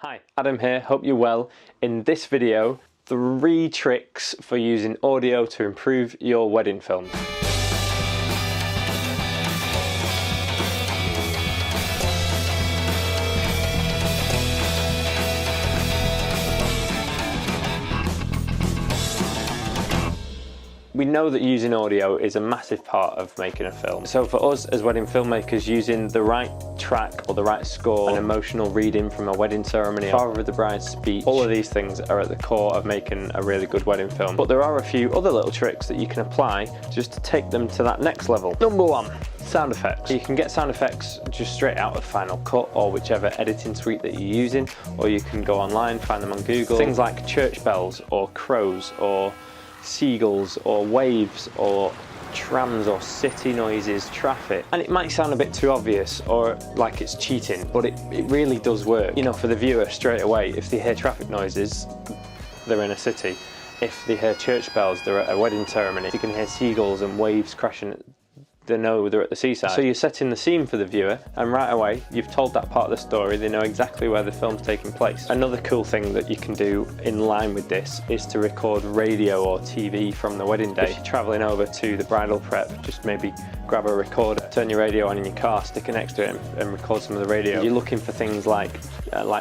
Hi, Adam here, hope you're well. In this video, 3 tricks for using audio to improve your wedding films. We know that using audio is a massive part of making a film. So for us as wedding filmmakers, using the right track or the right score, an emotional reading from a wedding ceremony, father of the bride's speech, all of these things are at the core of making a really good wedding film. But there are a few other little tricks that you can apply just to take them to that next level. Number 1, sound effects. You can get sound effects just straight out of Final Cut or whichever editing suite that you're using, or you can go online, find them on Google. Things like church bells or crows or seagulls or waves or trams or city noises, traffic. And it might sound a bit too obvious or like it's cheating, but it really does work. You know, for the viewer straight away, if they hear traffic noises, they're in a city. If they hear church bells, they're at a wedding ceremony. If you can hear seagulls and waves crashing, they know they're at the seaside. So you're setting the scene for the viewer, and right away you've told that part of the story. They know exactly where the film's taking place. Another cool thing that you can do in line with this is to record radio or TV from the wedding day. If you're traveling over to the bridal prep, just maybe grab a recorder, turn your radio on in your car, stick it next to it and record some of the radio. You're looking for things like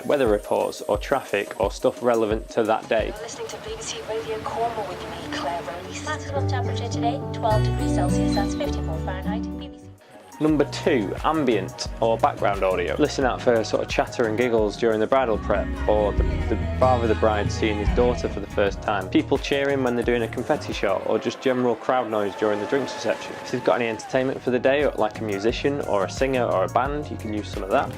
weather reports or traffic or stuff relevant to that day. You're listening to BBC Radio Cornwall with me, Claire Release. Maximum temperature today, 12 degrees Celsius, that's 54 Fahrenheit, BBC. Number 2, ambient or background audio. Listen out for sort of chatter and giggles during the bridal prep, or the father of the bride seeing his daughter for the first time. People cheering when they're doing a confetti shot, or just general crowd noise during the drinks reception. If you've got any entertainment for the day, or like a musician or a singer or a band, you can use some of that.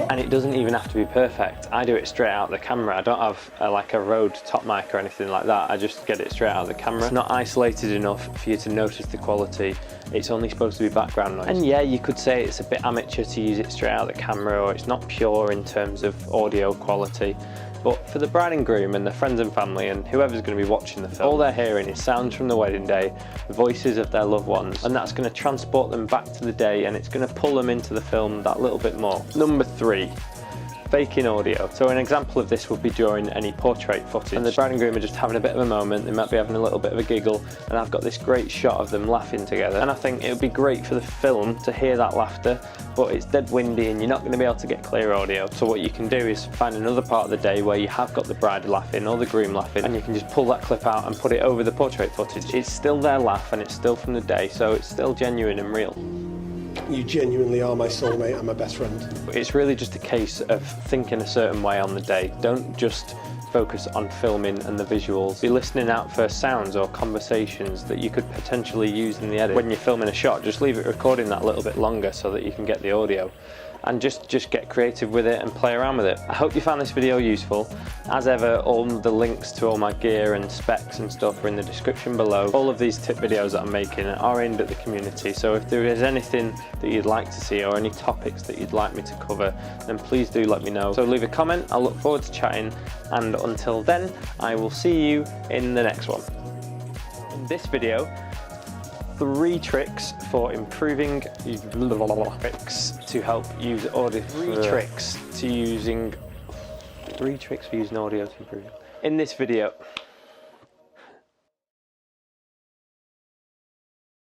And it doesn't even have to be perfect. I do it straight out of the camera. I don't have like a Rode top mic or anything like that. I just get it straight out of the camera. It's not isolated enough for you to notice the quality. It's only supposed to be background noise. And yeah, you could say it's a bit amateur to use it straight out of the camera, or it's not pure in terms of audio quality. But for the bride and groom and their friends and family and whoever's going to be watching the film, all they're hearing is sounds from the wedding day, the voices of their loved ones, and that's going to transport them back to the day, and it's going to pull them into the film that little bit more. Number 3. Faking audio. So an example of this would be during any portrait footage, and the bride and groom are just having a bit of a moment. They might be having a little bit of a giggle, and I've got this great shot of them laughing together, and I think it would be great for the film to hear that laughter, but it's dead windy and you're not going to be able to get clear audio. So what you can do is find another part of the day where you have got the bride laughing or the groom laughing, and you can just pull that clip out and put it over the portrait footage. It's still their laugh and it's still from the day, so it's still genuine and real. You genuinely are my soulmate and my best friend. It's really just a case of thinking a certain way on the day. Don't just focus on filming and the visuals. Be listening out for sounds or conversations that you could potentially use in the edit. When you're filming a shot, just leave it recording that little bit longer so that you can get the audio. And just get creative with it and play around with it. I hope you found this video useful. As ever, all the links to all my gear and specs and stuff are in the description below. All of these tip videos that I'm making are aimed at the community, so if there is anything that you'd like to see or any topics that you'd like me to cover, then please do let me know. So leave a comment, I'll look forward to chatting, and until then, I will see you in the next one. In this video, 3 tricks for improving tricks to help use audio. 3 tricks for using audio to improve. In this video,